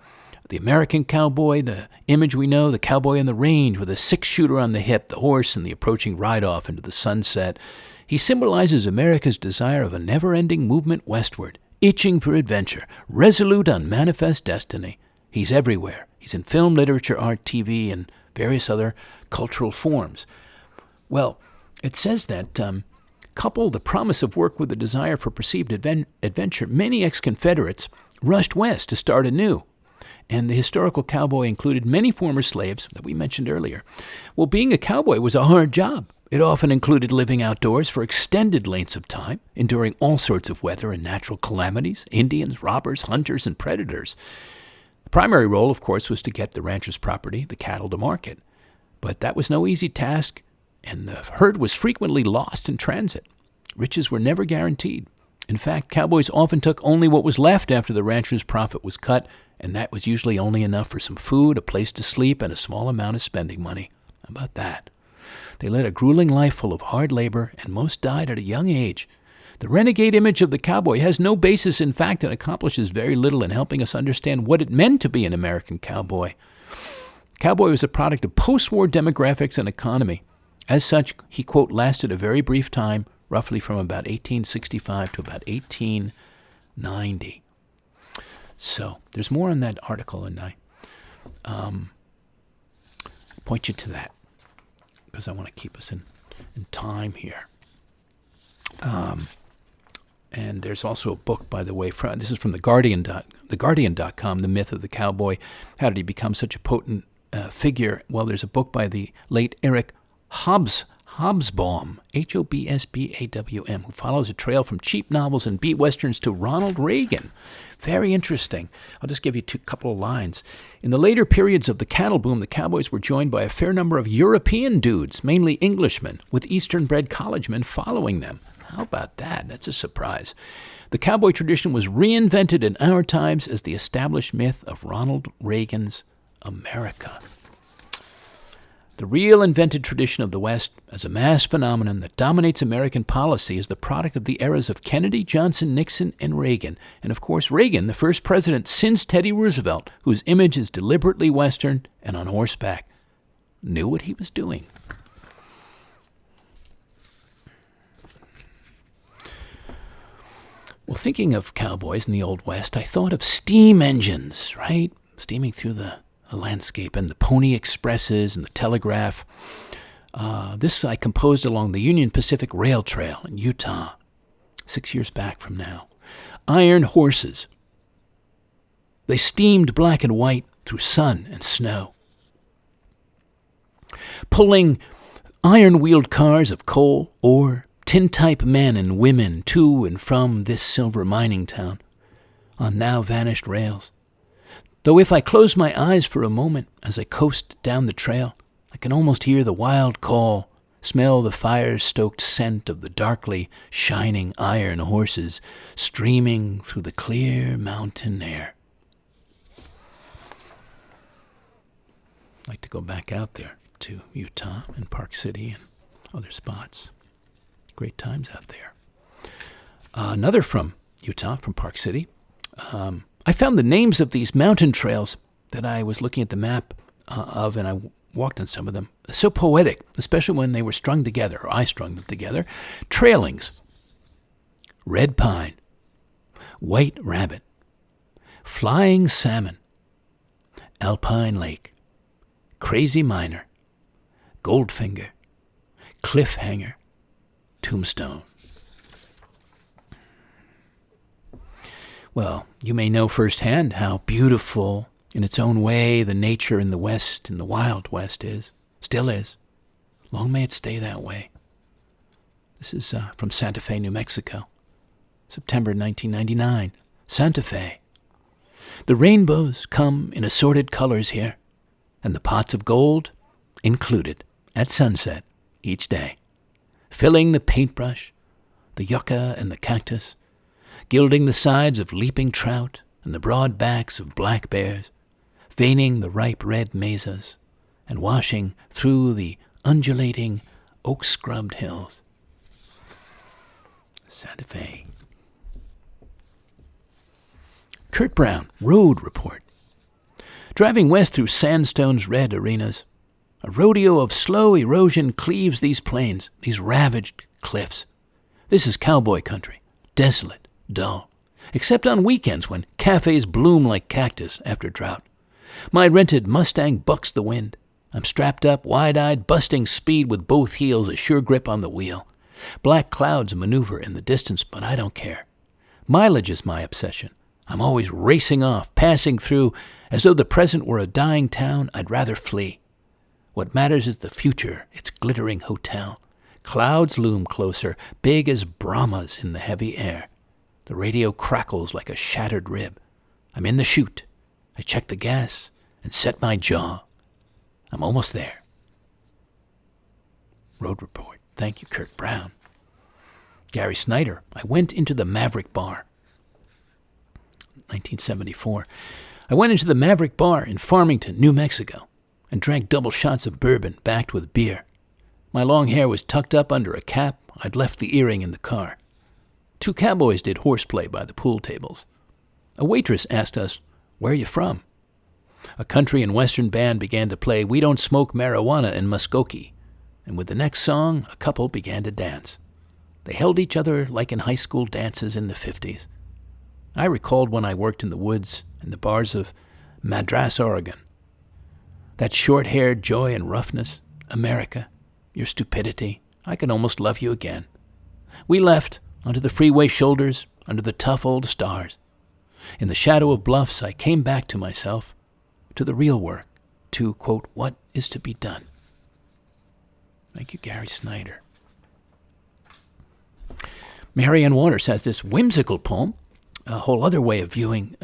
the American cowboy, the image we know, the cowboy on the range with a 6-shooter on the hip, the horse, and the approaching ride-off into the sunset. He symbolizes America's desire of a never-ending movement westward, itching for adventure, resolute on manifest destiny. He's everywhere. He's in film, literature, art, TV, and various other cultural forms. Well, it says that couple the promise of work with the desire for perceived adventure, many ex-Confederates rushed west to start anew. And the historical cowboy included many former slaves that we mentioned earlier. Well, being a cowboy was a hard job. It often included living outdoors for extended lengths of time, enduring all sorts of weather and natural calamities, Indians, robbers, hunters, and predators. The primary role, of course, was to get the rancher's property, the cattle, to market. But that was no easy task, and the herd was frequently lost in transit. Riches were never guaranteed. In fact, cowboys often took only what was left after the rancher's profit was cut, and that was usually only enough for some food, a place to sleep, and a small amount of spending money. How about that? They led a grueling life full of hard labor, and most died at a young age. The renegade image of the cowboy has no basis in fact and accomplishes very little in helping us understand what it meant to be an American cowboy. Cowboy was a product of post-war demographics and economy. As such, he, quote, lasted a very brief time, roughly from about 1865 to about 1890. So there's more on that article, and I point you to that because I want to keep us in time here. And there's also a book, by the way, this is from theguardian.com, The Myth of the Cowboy. How did he become such a potent figure? Well, there's a book by the late Eric Hobsbawm, Hobsbawm, who follows a trail from cheap novels and beat westerns to Ronald Reagan. Very interesting. I'll just give you a couple of lines. In the later periods of the cattle boom, the cowboys were joined by a fair number of European dudes, mainly Englishmen, with Eastern-bred college men following them. How about that? That's a surprise. The cowboy tradition was reinvented in our times as the established myth of Ronald Reagan's America. The real invented tradition of the West as a mass phenomenon that dominates American policy is the product of the eras of Kennedy, Johnson, Nixon, and Reagan. And of course, Reagan, the first president since Teddy Roosevelt, whose image is deliberately Western and on horseback, knew what he was doing. Well, thinking of cowboys in the Old West, I thought of steam engines, right? Steaming through the landscape, and the pony expresses and the telegraph. This I composed along the Union Pacific Rail Trail in Utah, 6 years back from now. Iron horses. They steamed black and white through sun and snow. Pulling iron-wheeled cars of coal, ore, tin-type men and women to and from this silver mining town on now vanished rails. Though if I close my eyes for a moment as I coast down the trail, I can almost hear the wild call, smell the fire-stoked scent of the darkly shining iron horses streaming through the clear mountain air. I'd like to go back out there to Utah and Park City and other spots. Great times out there. Another from Utah, from Park City. I found the names of these mountain trails that I was looking at the map of, and I walked on some of them. So poetic, especially when they were strung together, or I strung them together. Trailings. Red pine. White rabbit. Flying salmon. Alpine lake. Crazy miner. Goldfinger. Cliffhanger. Tombstone. Well, you may know firsthand how beautiful in its own way the nature in the West, in the Wild West is, still is. Long may it stay that way. This is from Santa Fe, New Mexico, September 1999. Santa Fe. The rainbows come in assorted colors here, and the pots of gold included at sunset each day, filling the paintbrush, the yucca and the cactus, gilding the sides of leaping trout and the broad backs of black bears, veining the ripe red mesas, and washing through the undulating oak-scrubbed hills. Santa Fe. Kurt Brown, Road Report. Driving west through sandstone's red arenas, a rodeo of slow erosion cleaves these plains, these ravaged cliffs. This is cowboy country, desolate, dull, except on weekends when cafes bloom like cactus after drought. My rented Mustang bucks the wind. I'm strapped up, wide-eyed, busting speed with both heels, a sure grip on the wheel. Black clouds maneuver in the distance, but I don't care. Mileage is my obsession. I'm always racing off, passing through, as though the present were a dying town I'd rather flee. What matters is the future, its glittering hotel. Clouds loom closer, big as Brahmas in the heavy air. The radio crackles like a shattered rib. I'm in the chute. I check the gas and set my jaw. I'm almost there. Road Report. Thank you, Kurt Brown. Gary Snyder. I went into the Maverick Bar. 1974. I went into the Maverick Bar in Farmington, New Mexico, and drank double shots of bourbon backed with beer. My long hair was tucked up under a cap. I'd left the earring in the car. 2 cowboys did horseplay by the pool tables. A waitress asked us, "Where are you from?" A country and western band began to play "We Don't Smoke Marijuana" in Muskogee, and with the next song, a couple began to dance. They held each other like in high school dances in the 50s. I recalled when I worked in the woods and the bars of Madras, Oregon. That short-haired joy and roughness, America, your stupidity, I can almost love you again. We left onto the freeway shoulders, under the tough old stars. In the shadow of bluffs, I came back to myself, to the real work, to, quote, what is to be done. Thank you, Gary Snyder. Marianne Waters has this whimsical poem, a whole other way of viewing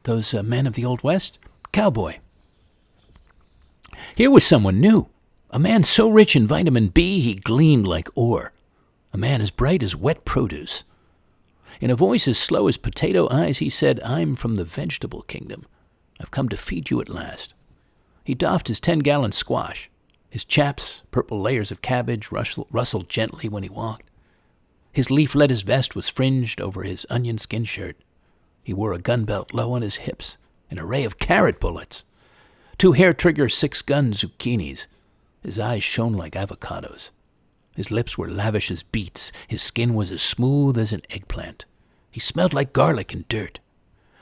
those men of the Old West. Cowboy. Here was someone new, a man so rich in vitamin B he gleamed like ore, a man as bright as wet produce. In a voice as slow as potato eyes, he said, "I'm from the vegetable kingdom. I've come to feed you at last." He doffed his 10-gallon squash. His chaps, purple layers of cabbage, rustled gently when he walked. His leaf-lettuce vest was fringed over his onion skin shirt. He wore a gun belt low on his hips, an array of carrot bullets, 2 hair-trigger 6-gun zucchinis. His eyes shone like avocados. His lips were lavish as beets. His skin was as smooth as an eggplant. He smelled like garlic and dirt.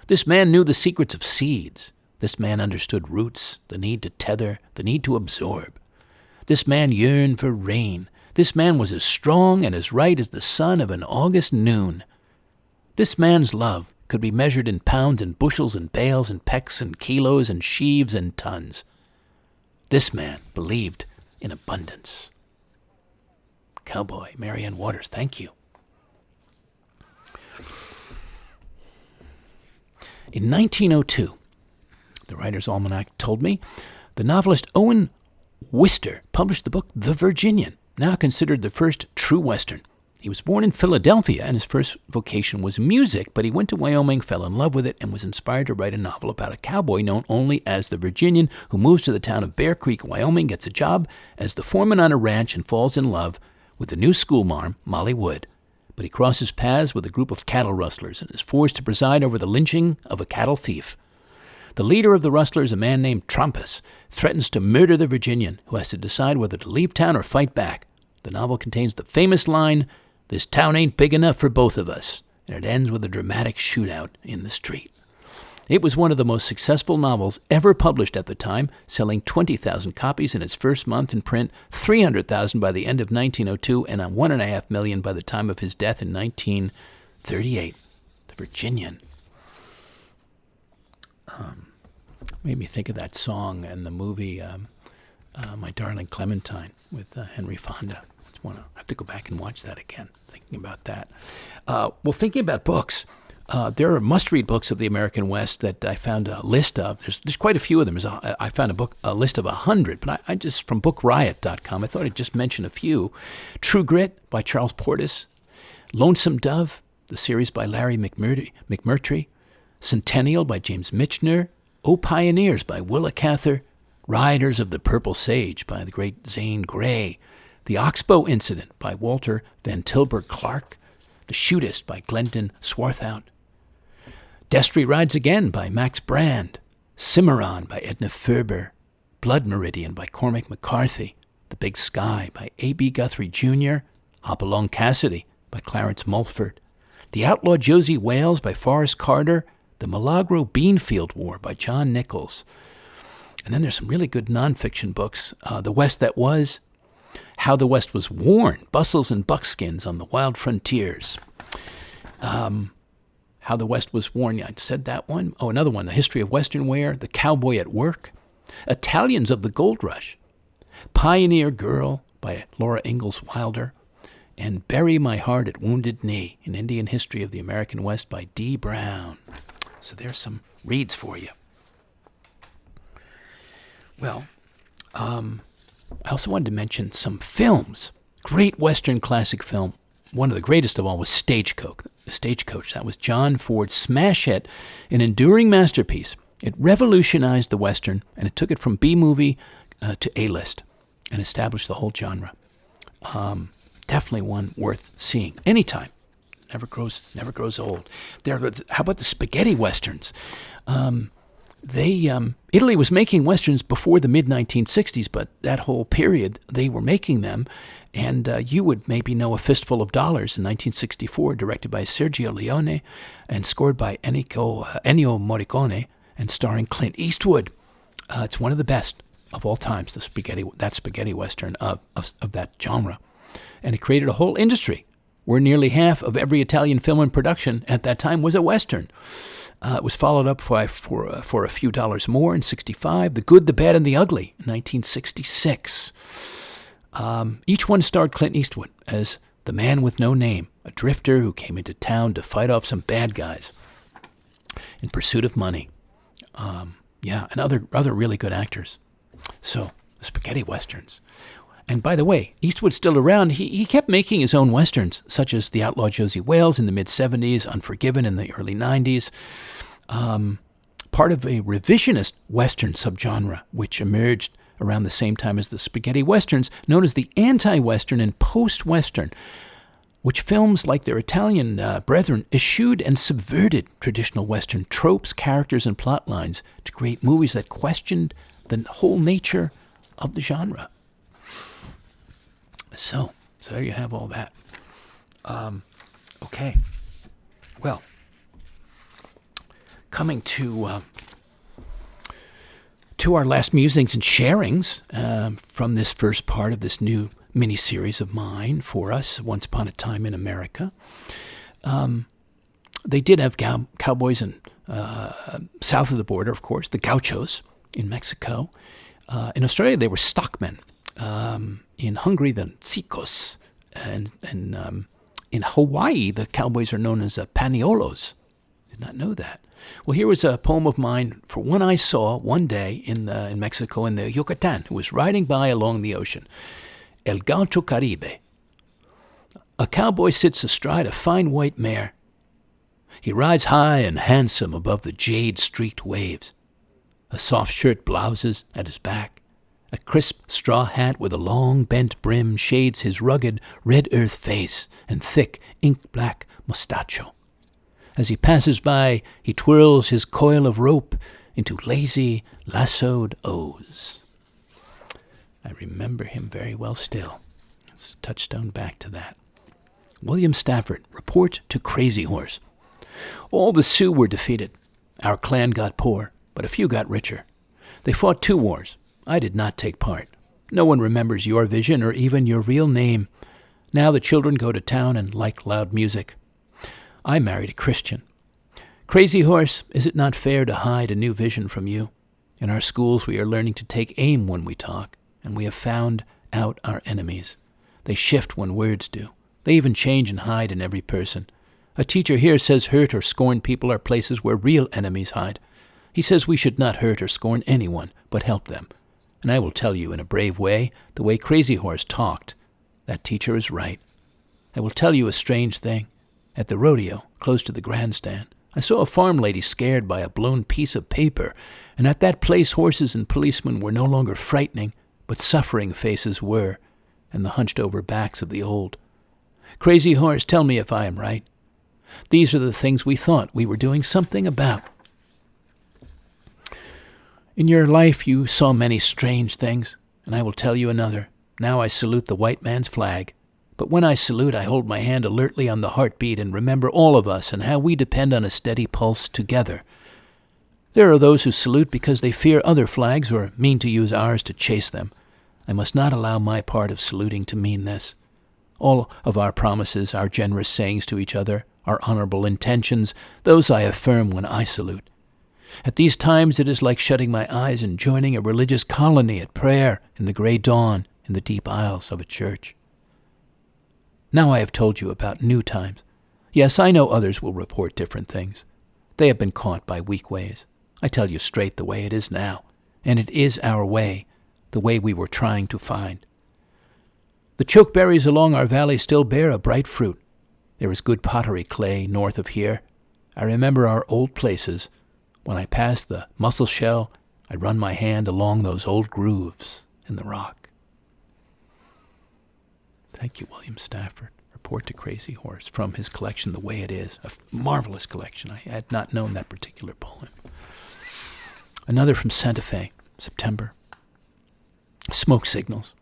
This man knew the secrets of seeds. This man understood roots, the need to tether, the need to absorb. This man yearned for rain. This man was as strong and as right as the sun of an August noon. This man's love could be measured in pounds and bushels and bales and pecks and kilos and sheaves and tons. This man believed in abundance. Cowboy, Marianne Waters, thank you. In 1902, the Writer's Almanac told me, the novelist Owen Wister published the book The Virginian, now considered the first true Western. He was born in Philadelphia, and his first vocation was music, but he went to Wyoming, fell in love with it, and was inspired to write a novel about a cowboy known only as the Virginian, who moves to the town of Bear Creek, Wyoming, gets a job as the foreman on a ranch, and falls in love with the new schoolmarm, Molly Wood. But he crosses paths with a group of cattle rustlers and is forced to preside over the lynching of a cattle thief. The leader of the rustlers, a man named Trumpus, threatens to murder the Virginian, who has to decide whether to leave town or fight back. The novel contains the famous line, "This town ain't big enough for both of us," and it ends with a dramatic shootout in the street. It was one of the most successful novels ever published at the time, selling 20,000 copies in its first month in print, 300,000 by the end of 1902, and 1.5 million by the time of his death in 1938. The Virginian. Made me think of that song and the movie My Darling Clementine with Henry Fonda. I have to go back and watch that again, thinking about that. Well, thinking about books, there are must-read books of the American West that I found a list of. There's quite a few of them. I found a list of 100, but I just, from bookriot.com, I thought I'd just mention a few. True Grit by Charles Portis, Lonesome Dove, the series by Larry McMurtry, Centennial by James Michener, O Pioneers by Willa Cather, Riders of the Purple Sage by the great Zane Grey, The Oxbow Incident by Walter Van Tilburg Clark, The Shootist by Glendon Swarthout, Destry Rides Again by Max Brand, Cimarron by Edna Ferber, Blood Meridian by Cormac McCarthy, The Big Sky by A.B. Guthrie Jr., Hopalong Cassidy by Clarence Mulford, The Outlaw Josie Wales by Forrest Carter, The Milagro Beanfield War by John Nichols. And then there's some really good nonfiction books. The West That Was, How the West Was Worn, Bustles and Buckskins on the Wild Frontiers. How the West Was Worn, yeah, I said that one. Oh, another one, The History of Western Wear, The Cowboy at Work, Italians of the Gold Rush, Pioneer Girl by Laura Ingalls Wilder, and Bury My Heart at Wounded Knee, An Indian History of the American West by D. Brown. So there's some reads for you. Well, I also wanted to mention some films. Great Western classic film. One of the greatest of all was Stagecoach. That was John Ford's smash hit, an enduring masterpiece. It revolutionized the Western, and it took it from B-movie to A-list and established the whole genre. Definitely one worth seeing anytime. Never grows old. How about the spaghetti westerns? Italy was making westerns before the mid-1960s, but that whole period they were making them, and you would maybe know A Fistful of Dollars in 1964, directed by Sergio Leone and scored by Ennio Morricone and starring Clint Eastwood. It's one of the best of all times, that spaghetti western of that genre, and it created a whole industry where nearly half of every Italian film in production at that time was a Western. It was followed up for A Few Dollars More in 1965, The Good, the Bad, and the Ugly in 1966. Each one starred Clint Eastwood as the man with no name, a drifter who came into town to fight off some bad guys in pursuit of money. And other really good actors. So, the spaghetti westerns. And by the way, Eastwood's still around. He kept making his own westerns, such as The Outlaw Josie Wales in the mid-'70s, Unforgiven in the early '90s. Part of a revisionist western subgenre, which emerged around the same time as the spaghetti westerns, known as the anti-western and post-western, which films like their Italian brethren eschewed and subverted traditional western tropes, characters, and plot lines to create movies that questioned the whole nature of the genre. So there you have all that. Okay. Well, coming to our last musings and sharings from this first part of this new mini-series of mine for us, Once Upon a Time in America. They did have cowboys in south of the border, of course, the gauchos in Mexico. In Australia, they were stockmen. In Hungary, the Tsikos. And in Hawaii, the cowboys are known as paniolos. Did not know that. Well, here was a poem of mine for one I saw one day in Mexico in the Yucatan, who was riding by along the ocean. El Gaucho Caribe. A cowboy sits astride a fine white mare. He rides high and handsome above the jade-streaked waves. A soft shirt blouses at his back. A crisp straw hat with a long bent brim shades his rugged red earth face and thick ink-black mustacho. As he passes by, he twirls his coil of rope into lazy, lassoed O's. I remember him very well still. It's a touchstone back to that. William Stafford, Report to Crazy Horse. All the Sioux were defeated. Our clan got poor, but a few got richer. They fought 2 wars. I did not take part. No one remembers your vision or even your real name. Now the children go to town and like loud music. I married a Christian. Crazy Horse, is it not fair to hide a new vision from you? In our schools we are learning to take aim when we talk, and we have found out our enemies. They shift when words do. They even change and hide in every person. A teacher here says hurt or scorn people are places where real enemies hide. He says we should not hurt or scorn anyone, but help them. And I will tell you in a brave way, the way Crazy Horse talked, that teacher is right. I will tell you a strange thing. At the rodeo, close to the grandstand, I saw a farm lady scared by a blown piece of paper, and at that place horses and policemen were no longer frightening, but suffering faces were, and the hunched-over backs of the old. Crazy Horse, tell me if I am right. These are the things we thought we were doing something about. In your life you saw many strange things, and I will tell you another. Now I salute the white man's flag. But when I salute, I hold my hand alertly on the heartbeat and remember all of us and how we depend on a steady pulse together. There are those who salute because they fear other flags or mean to use ours to chase them. I must not allow my part of saluting to mean this. All of our promises, our generous sayings to each other, our honorable intentions, those I affirm when I salute. At these times it is like shutting my eyes and joining a religious colony at prayer in the gray dawn in the deep aisles of a church. Now I have told you about new times. Yes, I know others will report different things. They have been caught by weak ways. I tell you straight the way it is now, and it is our way, the way we were trying to find. The chokeberries along our valley still bear a bright fruit. There is good pottery clay north of here. I remember our old places. When I pass the mussel shell, I run my hand along those old grooves in the rock. Thank you, William Stafford. Report to Crazy Horse from his collection, The Way It Is. A marvelous collection. I had not known that particular poem. Another from Santa Fe, September. Smoke signals.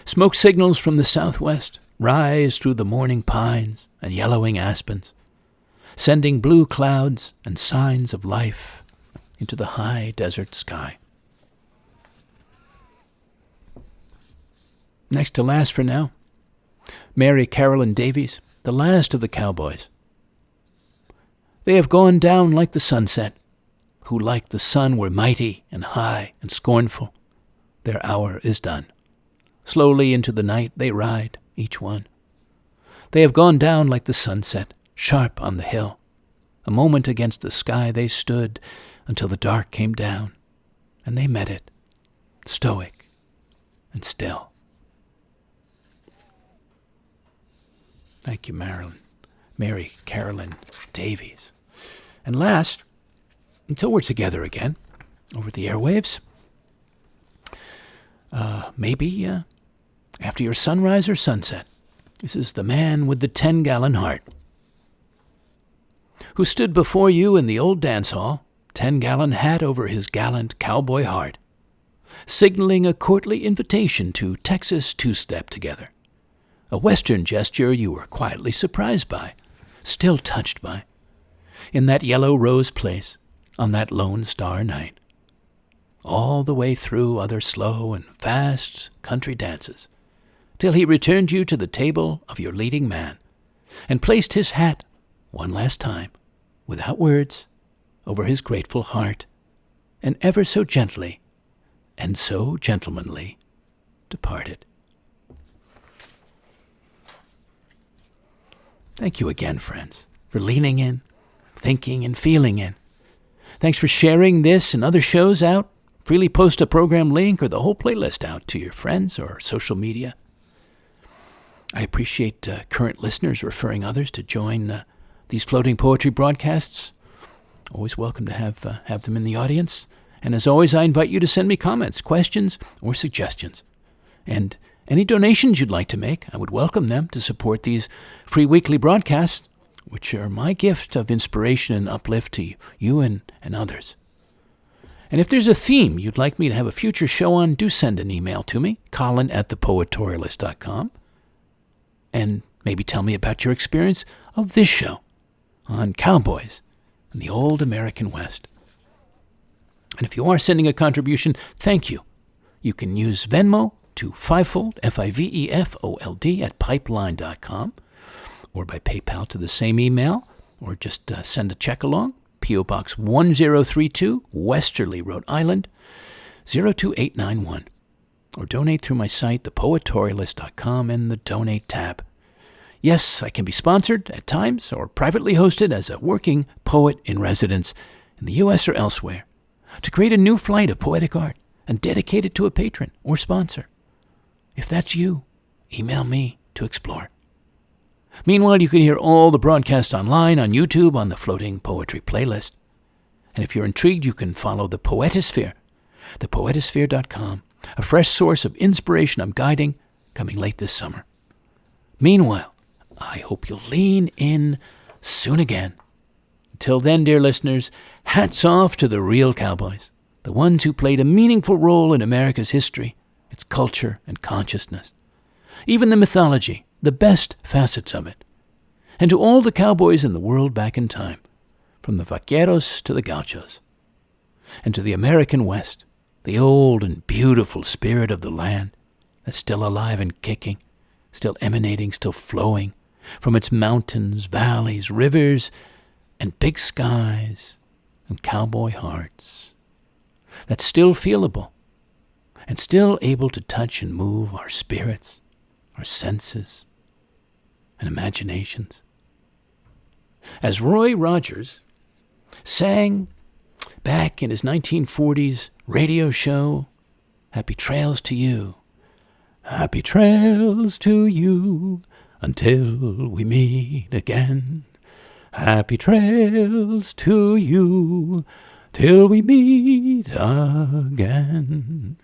Smoke signals from the southwest rise through the morning pines and yellowing aspens, sending blue clouds and signs of life into the high desert sky. Next to last for now, Mary Carolyn Davies, the last of the cowboys. They have gone down like the sunset, who like the sun were mighty and high and scornful. Their hour is done. Slowly into the night they ride, each one. They have gone down like the sunset, sharp on the hill. A moment against the sky they stood until the dark came down, and they met it, stoic and still. Thank you, Mary Carolyn Davies. And last, until we're together again over the airwaves, maybe after your sunrise or sunset, this is the man with the 10-gallon heart who stood before you in the old dance hall, 10-gallon hat over his gallant cowboy heart, signaling a courtly invitation to Texas two-step together. A Western gesture you were quietly surprised by, still touched by, in that yellow rose place, on that Lone Star night. All the way through other slow and fast country dances, till he returned you to the table of your leading man, and placed his hat one last time, without words, over his grateful heart, and ever so gently and so gentlemanly departed. Thank you again, friends, for leaning in, thinking, and feeling in. Thanks for sharing this and other shows out. Freely post a program link or the whole playlist out to your friends or social media. I appreciate current listeners referring others to join these floating poetry broadcasts. Always welcome to have them in the audience. And as always, I invite you to send me comments, questions, or suggestions. And any donations you'd like to make, I would welcome them to support these free weekly broadcasts, which are my gift of inspiration and uplift to you and others. And if there's a theme you'd like me to have a future show on, do send an email to me, colin@thepoetorialist.com, and maybe tell me about your experience of this show on cowboys in the old American West. And if you are sending a contribution, thank you. You can use Venmo to fivefold, FIVEFOLD, at pipeline.com, or by PayPal to the same email, or just send a check along. P.O. Box 1032, Westerly, Rhode Island, 02891. Or donate through my site, thepoetorialist.com, and the Donate tab. Yes, I can be sponsored at times or privately hosted as a working poet in residence in the U.S. or elsewhere to create a new flight of poetic art and dedicate it to a patron or sponsor. If that's you, email me to explore. Meanwhile, you can hear all the broadcasts online on YouTube on the Floating Poetry playlist. And if you're intrigued, you can follow the Poetosphere, thepoetosphere.com, a fresh source of inspiration I'm guiding, coming late this summer. Meanwhile, I hope you'll lean in soon again. Until then, dear listeners, hats off to the real cowboys, the ones who played a meaningful role in America's history, its culture and consciousness. Even the mythology, the best facets of it. And to all the cowboys in the world back in time, from the vaqueros to the gauchos. And to the American West, the old and beautiful spirit of the land that's still alive and kicking, still emanating, still flowing from its mountains, valleys, rivers, and big skies and cowboy hearts. That's still feelable and still able to touch and move our spirits, our senses, and imaginations. As Roy Rogers sang back in his 1940s radio show, Happy Trails to You. Happy trails to you until we meet again. Happy trails to you till we meet again.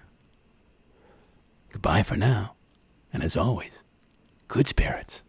Goodbye for now, and as always, good spirits.